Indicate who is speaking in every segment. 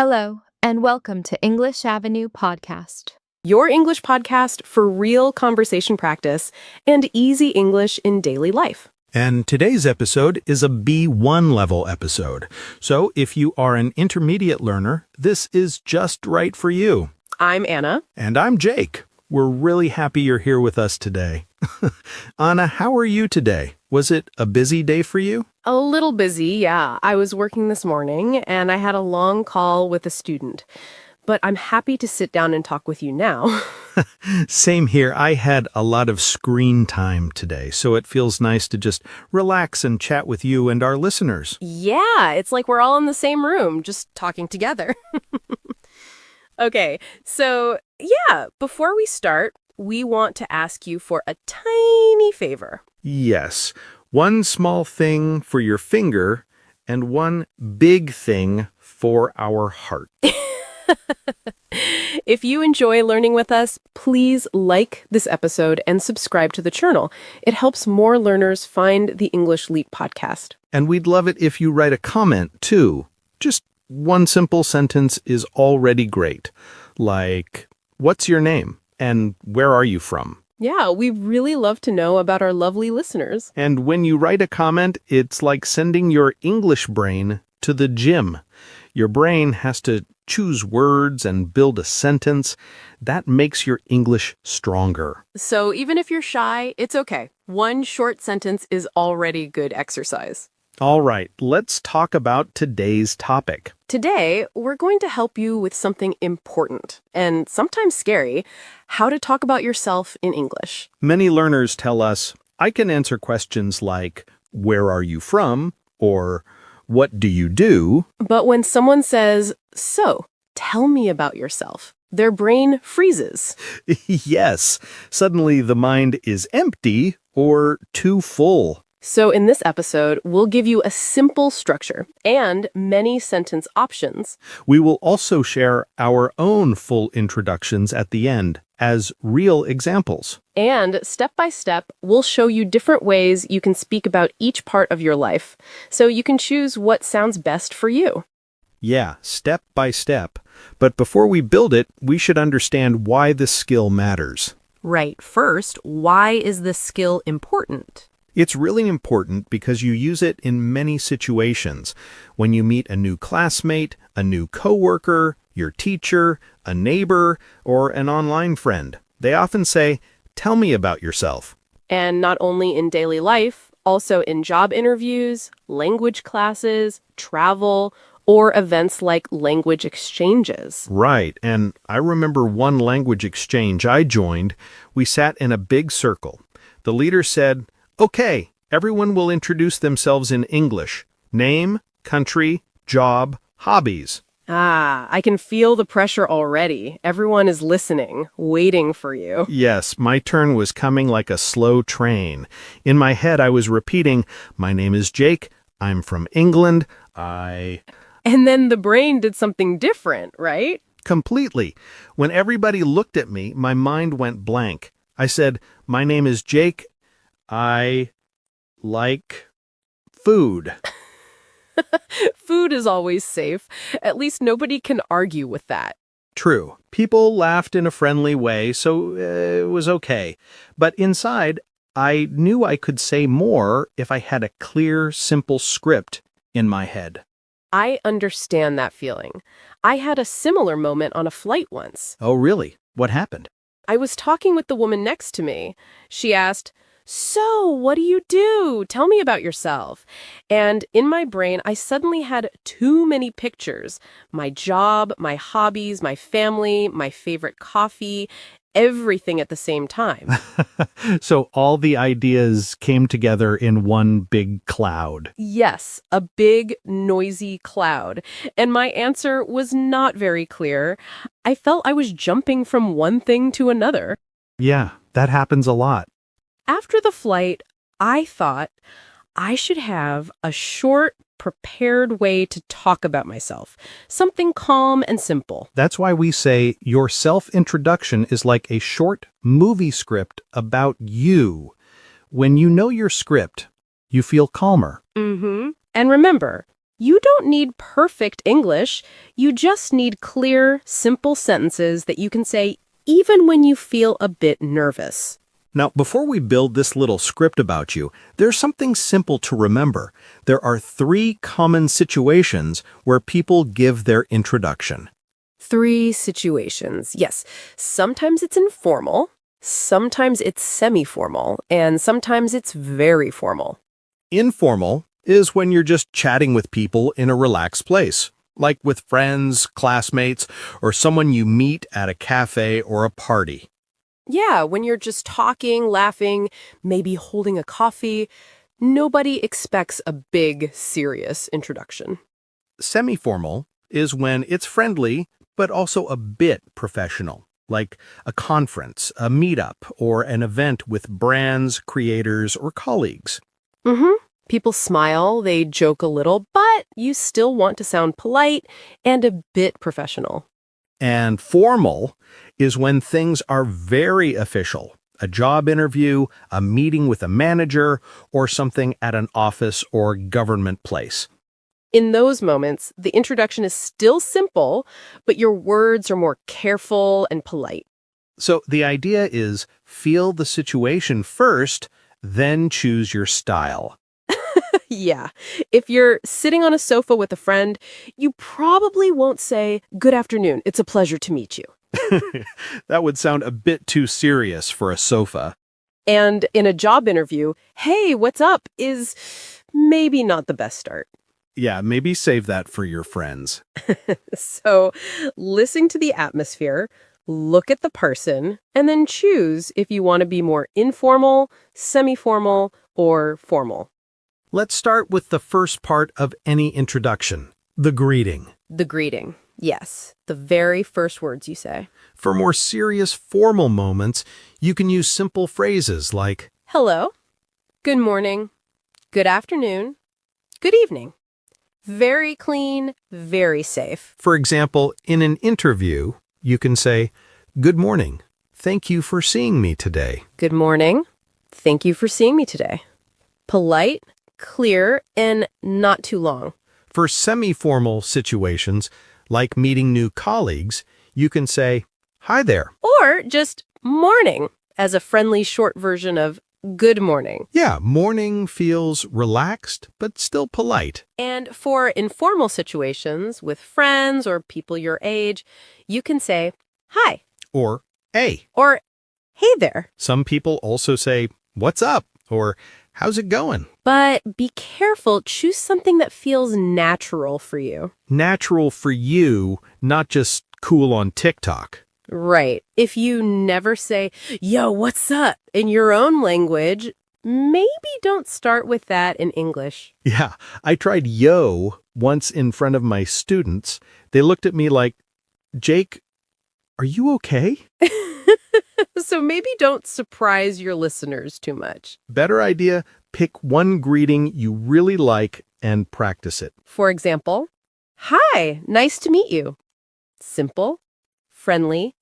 Speaker 1: Hello, and welcome to English Avenue Podcast.
Speaker 2: Your English podcast for real conversation practice and easy English in daily life.
Speaker 3: And today's episode is a B1 level episode. So if you are an intermediate learner, this is just right for you.
Speaker 2: I'm Anna.
Speaker 3: And I'm Jake. We're really happy you're here with us today. Anna, how are you today? Was it a busy day for you?
Speaker 2: A little busy, yeah. I was working this morning and I had a long call with a student. But I'm happy to sit down and talk with you now.
Speaker 3: Same here. I had a lot of screen time today, so it feels nice to just relax and chat with you and our listeners.
Speaker 2: Yeah, it's like we're all in the same room, just talking together. Okay, so yeah, before we start, we want to ask you for a tiny favor.
Speaker 3: Yes, one small thing for your finger and one big thing for our heart.
Speaker 2: If you enjoy learning with us, please like this episode and subscribe to the channel. It helps more learners find the English Leap podcast.
Speaker 3: And we'd love it if you write a comment, too. Just one simple sentence is already great. Like, what's your name? And where are you from?
Speaker 2: Yeah, we really love to know about our lovely listeners.
Speaker 3: And when you write a comment, it's like sending your English brain to the gym. Your brain has to choose words and build a sentence. That makes your English stronger.
Speaker 2: So even if you're shy, it's okay. One short sentence is already good exercise.
Speaker 3: All right, let's talk about today's topic.
Speaker 2: Today, we're going to help you with something important and sometimes scary, how to talk about yourself in English.
Speaker 3: Many learners tell us, I can answer questions like, where are you from? Or, what do you do?
Speaker 2: But when someone says, so, tell me about yourself, their brain freezes.
Speaker 3: Yes, suddenly the mind is empty or too full.
Speaker 2: So in this episode, we'll give you a simple structure and many sentence options.
Speaker 3: We will also share our own full introductions at the end as real examples.
Speaker 2: And step by step, we'll show you different ways you can speak about each part of your life, so you can choose what sounds best for you.
Speaker 3: Yeah, step by step. But before we build it, we should understand why this skill matters.
Speaker 2: Right. First, why is this skill important?
Speaker 3: It's really important because you use it in many situations. When you meet a new classmate, a new coworker, your teacher, a neighbor, or an online friend, they often say, tell me about yourself.
Speaker 2: And not only in daily life, also in job interviews, language classes, travel, or events like language exchanges.
Speaker 3: Right, and I remember one language exchange I joined. We sat in a big circle. The leader said, okay, everyone will introduce themselves in English. Name, country, job, hobbies.
Speaker 2: Ah, I can feel the pressure already. Everyone is listening, waiting for you.
Speaker 3: Yes, my turn was coming like a slow train. In my head, I was repeating, my name is Jake, I'm from England,
Speaker 2: And then the brain did something different, right?
Speaker 3: Completely. When everybody looked at me, my mind went blank. I said, my name is Jake, I like food.
Speaker 2: Food is always safe. At least nobody can argue with that.
Speaker 3: True. People laughed in a friendly way, so it was okay. But inside, I knew I could say more if I had a clear, simple script in my head.
Speaker 2: I understand that feeling. I had a similar moment on a flight once.
Speaker 3: Oh, really? What happened?
Speaker 2: I was talking with the woman next to me. She asked, so, what do you do? Tell me about yourself. And in my brain, I suddenly had too many pictures. My job, my hobbies, my family, my favorite coffee, everything at the same time.
Speaker 3: So all the ideas came together in one big cloud.
Speaker 2: Yes, a big, noisy cloud. And my answer was not very clear. I felt I was jumping from one thing to another.
Speaker 3: Yeah, that happens a lot.
Speaker 2: After the flight, I thought I should have a short, prepared way to talk about myself. Something calm and simple.
Speaker 3: That's why we say your self-introduction is like a short movie script about you. When you know your script, you feel calmer.
Speaker 2: And remember, You don't need perfect English. You just need clear, simple sentences that you can say even when you feel a bit nervous.
Speaker 3: Now, before we build this little script about you, there's something simple to remember. There are 3 common situations where people give their introduction.
Speaker 2: 3 situations. Yes, sometimes it's informal, sometimes it's semi-formal, and sometimes it's very formal.
Speaker 3: Informal is when you're just chatting with people in a relaxed place, like with friends, classmates, or someone you meet at a cafe or a party.
Speaker 2: Yeah, when you're just talking, laughing, maybe holding a coffee, nobody expects a big, serious introduction.
Speaker 3: Semi-formal is when it's friendly, but also a bit professional, like a conference, a meetup, or an event with brands, creators, or colleagues.
Speaker 2: People smile, they joke a little, but you still want to sound polite and a bit professional.
Speaker 3: And formal is when things are very official, a job interview, a meeting with a manager, or something at an office or government place.
Speaker 2: In those moments, the introduction is still simple, but your words are more careful and polite.
Speaker 3: So the idea is feel the situation first, then choose your style.
Speaker 2: Yeah, if you're sitting on a sofa with a friend, you probably won't say, "Good afternoon, it's a pleasure to meet you."
Speaker 3: That would sound a bit too serious for a sofa.
Speaker 2: And in a job interview, "Hey, what's up?" is maybe not the best start.
Speaker 3: Yeah, maybe save that for your friends.
Speaker 2: So listen to the atmosphere, look at the person, and then choose if you want to be more informal, semi-formal, or formal.
Speaker 3: Let's start with the first part of any introduction, the greeting.
Speaker 2: The greeting. Yes, the very first words you say.
Speaker 3: For more serious formal moments, you can use simple phrases like,
Speaker 2: Hello, good morning, good afternoon, good evening. Very clean, very safe.
Speaker 3: for example, in an interview, you can say, "Good morning. Thank you for seeing me today."
Speaker 2: Good morning. Thank you for seeing me today. Polite, clear, and not too long.
Speaker 3: For semi-formal situations, like meeting new colleagues, you can say, "Hi there."
Speaker 2: Or just morning as a friendly short version of good morning.
Speaker 3: Yeah, morning feels relaxed, but still polite.
Speaker 2: And for informal situations with friends or people your age, you can say hi
Speaker 3: Or, "Hey."
Speaker 2: or hey there.
Speaker 3: Some people also say, "What's up?" or "How's it going?"
Speaker 2: But be careful, choose something that feels natural for you.
Speaker 3: Natural for you, not just cool on TikTok.
Speaker 2: Right. If you never say, yo, what's up in your own language, maybe don't start with that in English.
Speaker 3: Yeah, I tried yo once in front of my students. They looked at me like, "Jake, are you okay?"
Speaker 2: So maybe don't surprise your listeners too much.
Speaker 3: Better idea, pick one greeting you really like and practice it.
Speaker 2: For example, hi, nice to meet you. Simple, friendly,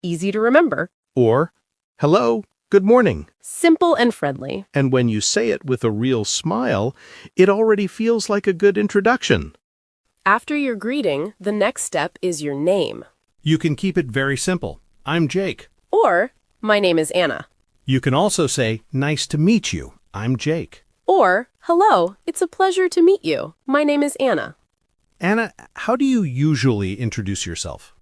Speaker 2: easy to remember.
Speaker 3: Or, "Hello, good morning."
Speaker 2: Simple and friendly.
Speaker 3: And when you say it with a real smile, it already feels like a good introduction.
Speaker 2: After your greeting, the next step is your name.
Speaker 3: You can keep it very simple. "I'm Jake."
Speaker 2: Or, my name is Anna.
Speaker 3: You can also say, "Nice to meet you. I'm Jake."
Speaker 2: Or, hello, it's a pleasure to meet you. My name is Anna.
Speaker 3: Anna, how do you usually introduce yourself?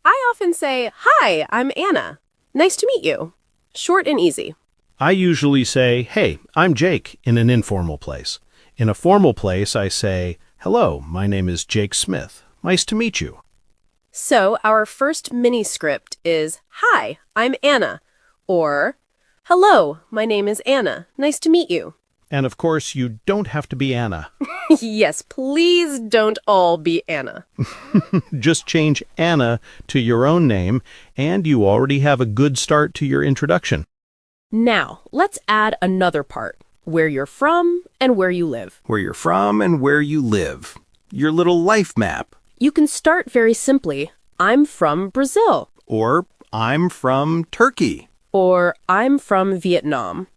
Speaker 2: I often say, hi, I'm Anna. Nice to meet you. Short and easy.
Speaker 3: I usually say, "Hey, I'm Jake," in an informal place. In a formal place, I say, "Hello, my name is Jake Smith. Nice to meet you."
Speaker 2: So our first mini script is, hi, I'm Anna. Or, hello, my name is Anna. Nice to meet you.
Speaker 3: And of course, you don't have to be Anna.
Speaker 2: Yes, please don't all be Anna.
Speaker 3: Just change Anna to your own name, and you already have a good start to your introduction.
Speaker 2: Now, let's add another part, where you're from and where you live.
Speaker 3: Where you're from and where you live. Your little life map.
Speaker 2: You can start very simply, I'm from Brazil.
Speaker 3: Or, "I'm from Turkey."
Speaker 2: Or, I'm from Vietnam.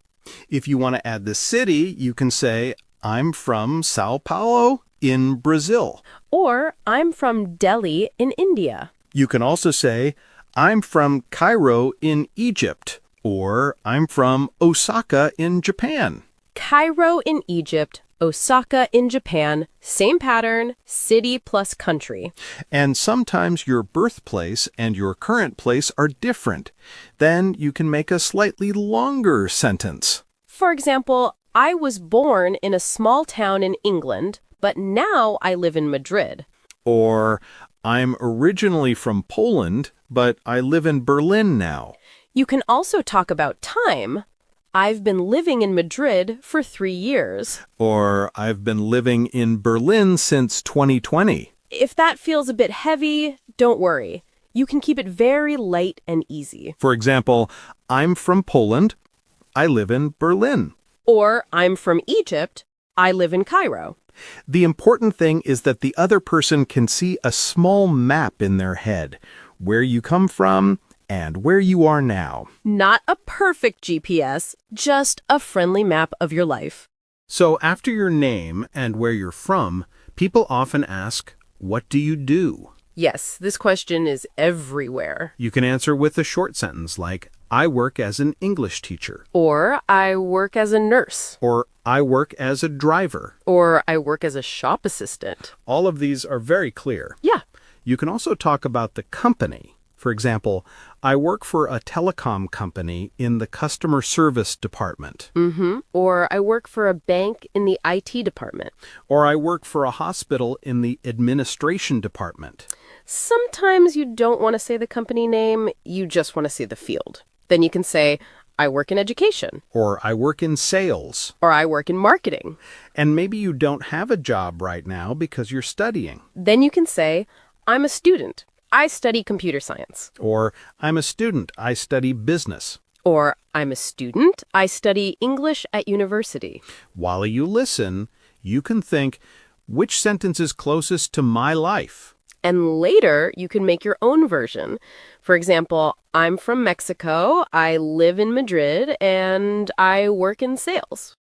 Speaker 3: If you want to add the city, you can say, "I'm from Sao Paulo, in Brazil.
Speaker 2: Or I'm from Delhi in India.
Speaker 3: You can also say, I'm from Cairo in Egypt, or I'm from Osaka in Japan.
Speaker 2: Cairo in Egypt, Osaka in Japan, same pattern, city plus country.
Speaker 3: And sometimes your birthplace and your current place are different. Then you can make a slightly longer sentence.
Speaker 2: For example, I was born in a small town in England, but now I live in Madrid.
Speaker 3: Or, I'm originally from Poland, but I live in Berlin now.
Speaker 2: You can also talk about time. I've been living in Madrid for 3 years.
Speaker 3: Or, I've been living in Berlin since 2020.
Speaker 2: If that feels a bit heavy, don't worry. You can keep it very light and easy.
Speaker 3: For example, I'm from Poland. I live in Berlin.
Speaker 2: Or I'm from Egypt. I live in Cairo.
Speaker 3: The important thing is that the other person can see a small map in their head, where you come from and where you are now.
Speaker 2: Not a perfect GPS, just a friendly map of your life.
Speaker 3: So after your name and where you're from, people often ask, what do you do?
Speaker 2: Yes, this question is everywhere.
Speaker 3: You can answer with a short sentence like, I work as an English teacher.
Speaker 2: Or I work as a nurse.
Speaker 3: Or I work as a driver.
Speaker 2: Or I work as a shop assistant.
Speaker 3: All of these are very clear.
Speaker 2: Yeah.
Speaker 3: You can also talk about the company. For example, I work for a telecom company in the customer service department.
Speaker 2: Or I work for a bank in the IT department.
Speaker 3: Or I work for a hospital in the administration department.
Speaker 2: Sometimes you don't want to say the company name, you just want to say the field. Then you can say, I work in education.
Speaker 3: Or I work in sales.
Speaker 2: Or I work in marketing.
Speaker 3: And maybe you don't have a job right now because you're studying.
Speaker 2: Then you can say, I'm a student. I study computer science.
Speaker 3: Or I'm a student. I study business.
Speaker 2: Or I'm a student. I study English at university.
Speaker 3: While you listen, you can think, which sentence is closest to my life?
Speaker 2: And later, you can make your own version. For example, I'm from Mexico, I live in Madrid, and I work in sales.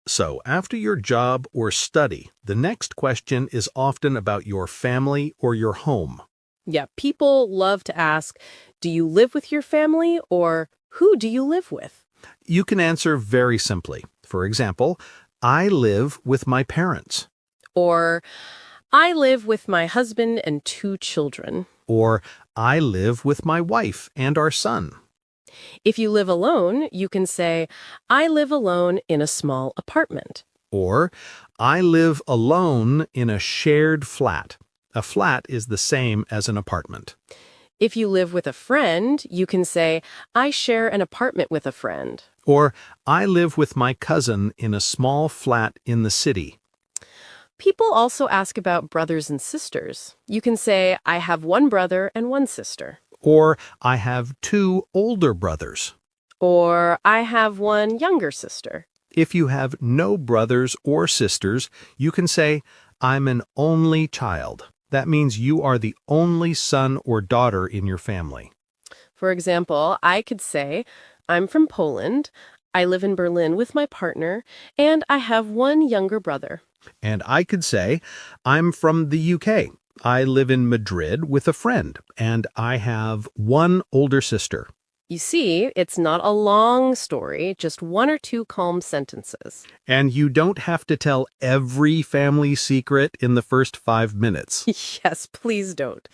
Speaker 3: So after your job or study, the next question is often about your family or your home.
Speaker 2: Yeah, people love to ask, do you live with your family, or who do you live with?
Speaker 3: You can answer very simply. For example, I live with my parents.
Speaker 2: Or, I live with my husband and 2 children.
Speaker 3: Or, I live with my wife and our son.
Speaker 2: If you live alone, you can say, I live alone in a small apartment.
Speaker 3: Or, I live alone in a shared flat. A flat is the same as an apartment.
Speaker 2: If you live with a friend, you can say, I share an apartment with a friend.
Speaker 3: Or, I live with my cousin in a small flat in the city.
Speaker 2: People also ask about brothers and sisters. You can say, I have 1 brother and 1 sister.
Speaker 3: Or, I have 2 older brothers.
Speaker 2: Or, I have 1 younger sister.
Speaker 3: If you have no brothers or sisters, you can say, I'm an only child. That means you are the only son or daughter in your family.
Speaker 2: For example, I could say, I'm from Poland, I live in Berlin with my partner, and I have 1 younger brother.
Speaker 3: And I could say, I'm from the UK. I live in Madrid with a friend, and I have 1 older sister.
Speaker 2: You see, it's not a long story, just 1 or 2 calm sentences.
Speaker 3: And you don't have to tell every family secret in the first 5 minutes.
Speaker 2: Yes, please don't.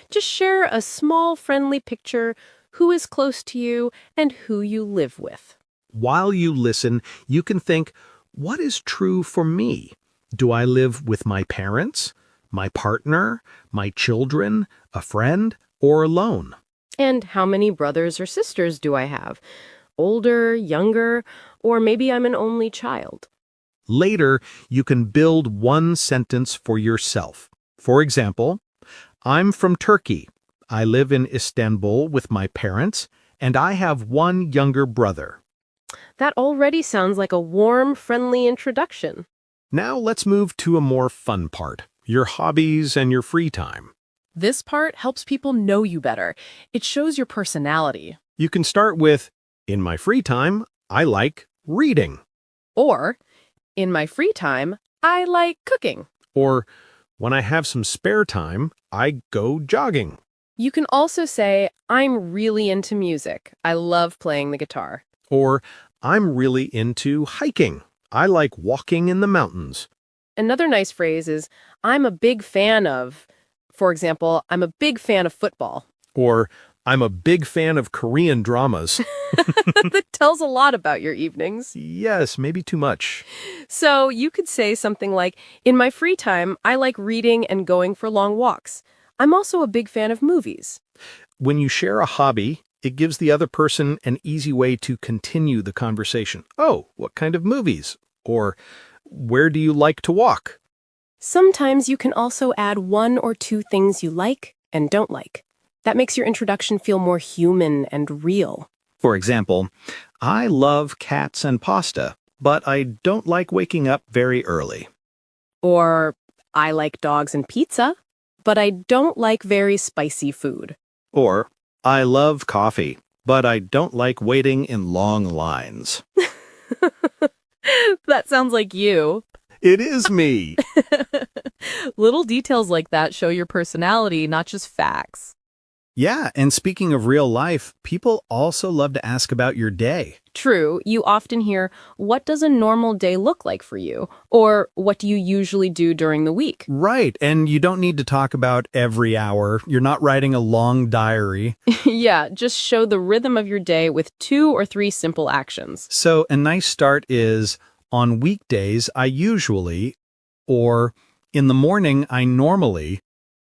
Speaker 2: Just share a small friendly picture, who is close to you, and who you live with.
Speaker 3: While you listen, you can think, what is true for me? Do I live with my parents, my partner, my children, a friend, or alone?
Speaker 2: And how many brothers or sisters do I have? Older, younger, or maybe I'm an only child.
Speaker 3: Later, you can build one sentence for yourself. For example, I'm from Turkey. I live in Istanbul with my parents, and I have 1 younger brother.
Speaker 2: That already sounds like a warm, friendly introduction.
Speaker 3: Now let's move to a more fun part, your hobbies and your free time.
Speaker 4: This part helps people know you better. It shows your personality.
Speaker 3: You can start with, in my free time, I like reading.
Speaker 4: Or, in my free time, I like cooking.
Speaker 3: Or, when I have some spare time, I go jogging.
Speaker 2: You can also say, I'm really into music. I love playing the guitar.
Speaker 3: Or, I'm really into hiking. I like walking in the mountains.
Speaker 2: Another nice phrase is, I'm a big fan of, for example, I'm a big fan of football.
Speaker 3: Or, I'm a big fan of Korean dramas.
Speaker 2: That tells a lot about your evenings.
Speaker 3: Yes, maybe too much.
Speaker 2: So you could say something like, in my free time, I like reading and going for long walks. I'm also a big fan of movies.
Speaker 3: When you share a hobby, it gives the other person an easy way to continue the conversation. Oh, what kind of movies? Or, where do you like to walk?
Speaker 2: Sometimes you can also add one or two things you like and don't like. That makes your introduction feel more human and real.
Speaker 3: For example, I love cats and pasta, but I don't like waking up very early.
Speaker 2: Or, I like dogs and pizza, but I don't like very spicy food.
Speaker 3: Or, I love coffee, but I don't like waiting in long lines.
Speaker 2: That sounds like you.
Speaker 3: It is me.
Speaker 4: Little details like that show your personality, not just facts.
Speaker 3: Yeah, and speaking of real life, people also love to ask about your day.
Speaker 2: True, you often hear, what does a normal day look like for you? Or what do you usually do during the week?
Speaker 3: Right, and you don't need to talk about every hour. You're not writing a long diary.
Speaker 2: Yeah, just show the rhythm of your day with 2 or 3 simple actions.
Speaker 3: So a nice start is, on weekdays, I usually, or in the morning, I normally.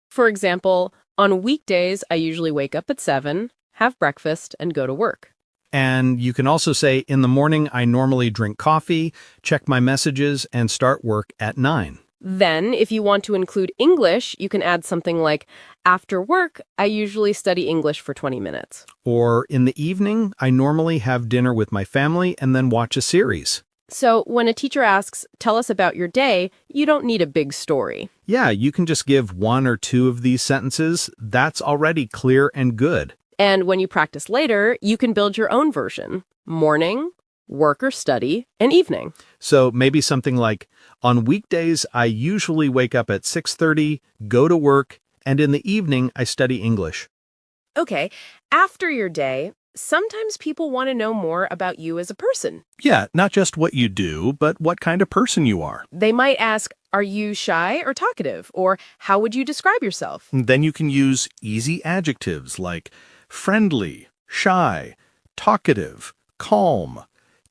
Speaker 2: For example, on weekdays, I usually wake up at 7, have breakfast, and go to work.
Speaker 3: And you can also say, in the morning, I normally drink coffee, check my messages, and start work at 9.
Speaker 2: Then, if you want to include English, you can add something like, after work, I usually study English for 20 minutes.
Speaker 3: Or in the evening, I normally have dinner with my family and then watch a series.
Speaker 2: So when a teacher asks, tell us about your day, you don't need a big story.
Speaker 3: Yeah, you can just give 1 or 2 of these sentences. That's already clear and good.
Speaker 2: And when you practice later, you can build your own version. Morning, work or study, and evening.
Speaker 3: So maybe something like, on weekdays, I usually wake up at 6:30, go to work, and in the evening, I study English.
Speaker 2: Okay, after your day, sometimes people want to know more about you as a person.
Speaker 3: Yeah, not just what you do, but what kind of person you are.
Speaker 2: They might ask, are you shy or talkative? Or how would you describe yourself?
Speaker 3: Then you can use easy adjectives like friendly, shy, talkative, calm,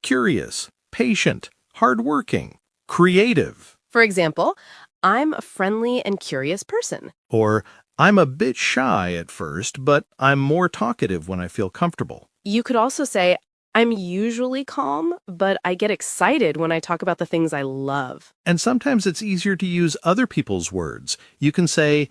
Speaker 3: curious, patient, hardworking, creative.
Speaker 2: For example, I'm a friendly and curious person.
Speaker 3: Or, I'm a bit shy at first, but I'm more talkative when I feel comfortable.
Speaker 2: You could also say, I'm usually calm, but I get excited when I talk about the things I love.
Speaker 3: And sometimes it's easier to use other people's words. You can say,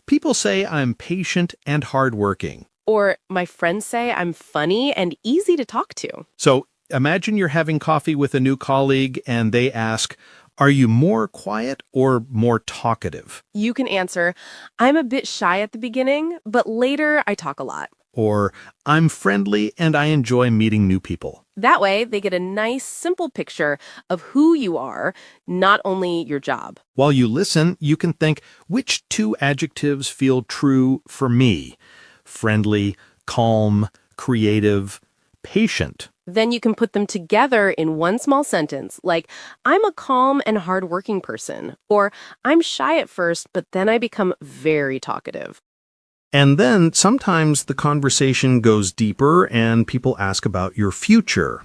Speaker 3: people say I'm patient and hardworking.
Speaker 2: Or my friends say I'm funny and easy to talk to.
Speaker 3: So imagine you're having coffee with a new colleague and they ask, are you more quiet or more talkative?
Speaker 2: You can answer, I'm a bit shy at the beginning, but later I talk a lot.
Speaker 3: Or, I'm friendly and I enjoy meeting new people.
Speaker 2: That way, they get a nice, simple picture of who you are, not only your job.
Speaker 3: While you listen, you can think, which 2 adjectives feel true for me? Friendly, calm, creative, patient.
Speaker 2: Then you can put them together in one small sentence, like, I'm a calm and hardworking person, or I'm shy at first, but then I become very talkative.
Speaker 3: And then sometimes the conversation goes deeper and people ask about your future.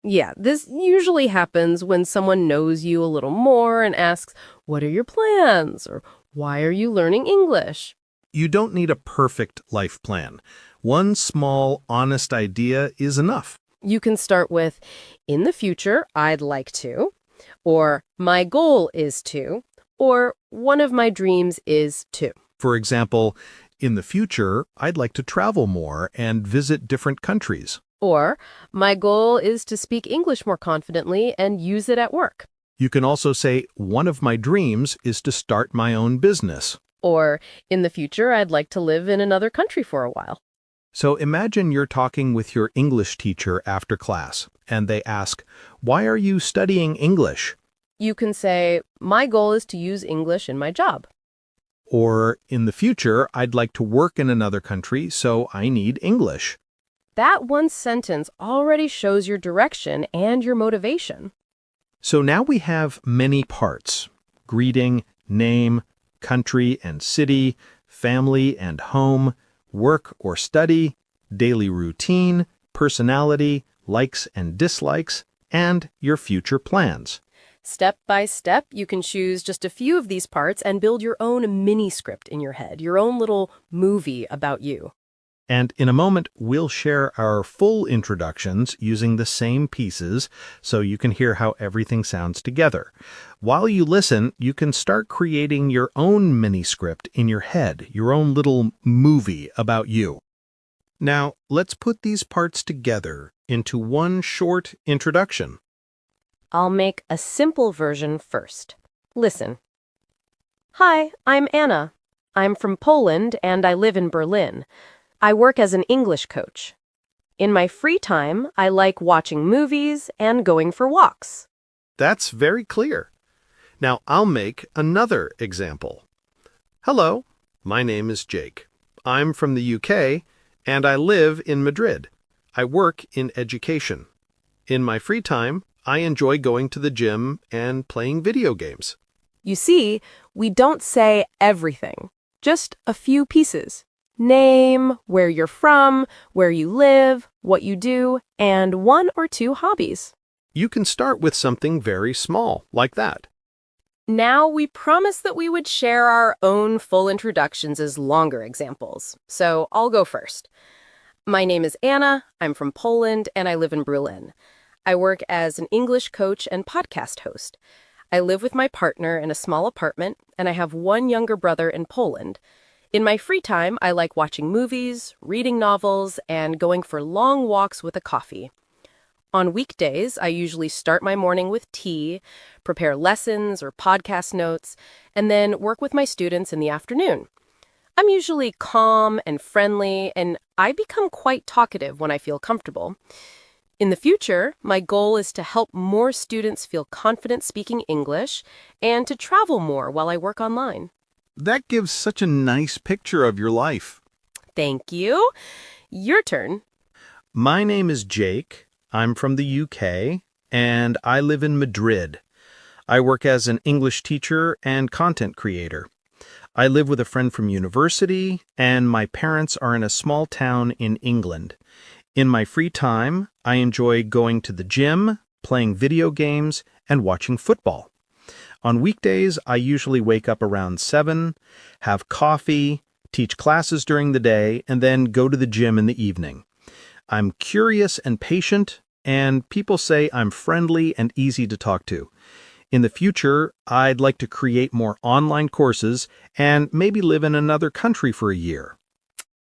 Speaker 2: Yeah, this usually happens when someone knows you a little more and asks, what are your plans? Or why are you learning English?
Speaker 3: You don't need a perfect life plan. One small, honest idea is enough.
Speaker 2: You can start with, in the future, I'd like to, or my goal is to, or one of my dreams is to.
Speaker 3: For example, in the future, I'd like to travel more and visit different countries.
Speaker 2: Or, my goal is to speak English more confidently and use it at work.
Speaker 3: You can also say, one of my dreams is to start my own business.
Speaker 2: Or, in the future, I'd like to live in another country for a while.
Speaker 3: So imagine you're talking with your English teacher after class, and they ask, why are you studying English?
Speaker 2: You can say, My goal is to use English in my job.
Speaker 3: Or, in the future, I'd like to work in another country, so I need English.
Speaker 2: That one sentence already shows your direction and your motivation.
Speaker 3: So now we have many parts: greeting, name, country and city, family and home, work or study, daily routine, personality, likes and dislikes, and your future plans.
Speaker 2: Step by step, you can choose just a few of these parts and build your own mini script in your head, your own little movie about you.
Speaker 3: And in a moment, we'll share our full introductions using the same pieces so you can hear how everything sounds together. While you listen, you can start creating your own mini script in your head, your own little movie about you. Now, let's put these parts together into one short introduction.
Speaker 2: I'll make a simple version first. Listen. Hi, I'm Anna. I'm from Poland and I live in Berlin. I work as an English coach. In my free time, I like watching movies and going for walks.
Speaker 3: That's very clear. Now, I'll make another example. Hello, my name is Jake. I'm from the UK and I live in Madrid. I work in education. In my free time, I enjoy going to the gym and playing video games.
Speaker 2: You see, we don't say everything, just a few pieces. Name, where you're from, where you live, what you do, and one or two hobbies.
Speaker 3: You can start with something very small, like that.
Speaker 2: Now, we promised that we would share our own full introductions as longer examples, so I'll go first. My name is Anna, I'm from Poland, and I live in Berlin. I work as an English coach and podcast host. I live with my partner in a small apartment, and I have one younger brother in Poland. In my free time, I like watching movies, reading novels, and going for long walks with a coffee. On weekdays, I usually start my morning with tea, prepare lessons or podcast notes, and then work with my students in the afternoon. I'm usually calm and friendly, and I become quite talkative when I feel comfortable. In the future, my goal is to help more students feel confident speaking English and to travel more while I work online.
Speaker 3: That gives such a nice picture of your life.
Speaker 2: Thank you. Your turn.
Speaker 3: My name is Jake. I'm from the UK, and I live in Madrid. I work as an English teacher and content creator. I live with a friend from university, and my parents are in a small town in England. In my free time, I enjoy going to the gym, playing video games, and watching football. On weekdays, I usually wake up around 7, have coffee, teach classes during the day, and then go to the gym in the evening. I'm curious and patient, and people say I'm friendly and easy to talk to. In the future, I'd like to create more online courses and maybe live in another country for a year.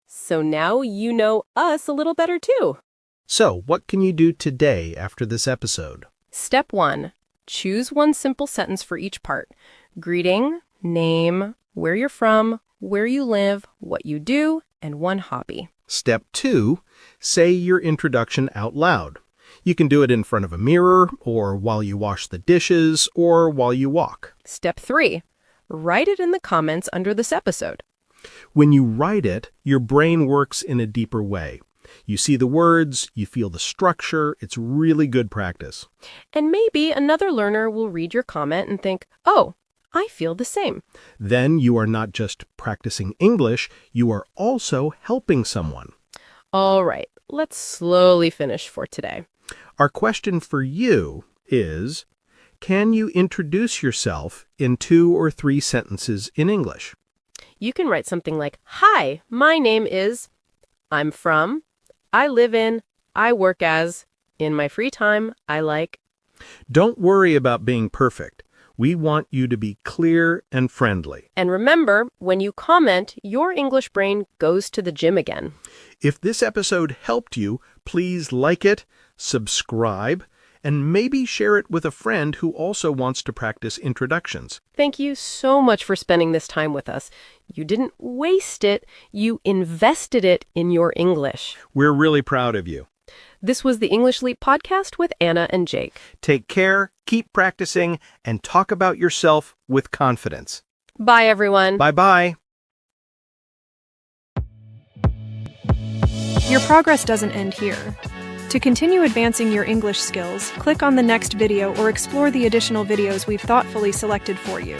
Speaker 2: So now you know us a little better too.
Speaker 3: So, what can you do today after this episode?
Speaker 2: Step 1. Choose one simple sentence for each part. Greeting, name, where you're from, where you live, what you do, and one hobby.
Speaker 3: Step 2. Say your introduction out loud. You can do it in front of a mirror, or while you wash the dishes, or while you walk.
Speaker 2: Step 3. Write it in the comments under this episode.
Speaker 3: When you write it, your brain works in a deeper way. You see the words, you feel the structure, it's really good practice.
Speaker 2: And maybe another learner will read your comment and think, oh, I feel the same.
Speaker 3: Then you are not just practicing English, you are also helping someone.
Speaker 2: All right, let's slowly finish for today.
Speaker 3: Our question for you is, can you introduce yourself in 2 or 3 sentences in English?
Speaker 2: You can write something like, hi, my name is, I'm from, I live in, I work as, in my free time, I like.
Speaker 3: Don't worry about being perfect. We want you to be clear and friendly.
Speaker 2: And remember, when you comment, your English brain goes to the gym again.
Speaker 3: If this episode helped you, please like it, subscribe, and maybe share it with a friend who also wants to practice introductions.
Speaker 2: Thank you so much for spending this time with us. You didn't waste it, you invested it in your English.
Speaker 3: We're really proud of you.
Speaker 2: This was the English Leap podcast with Anna and Jake.
Speaker 3: Take care, keep practicing, and talk about yourself with confidence.
Speaker 2: Bye, everyone.
Speaker 3: Bye-bye.
Speaker 5: Your progress doesn't end here. To continue advancing your English skills, click on the next video or explore the additional videos we've thoughtfully selected for you.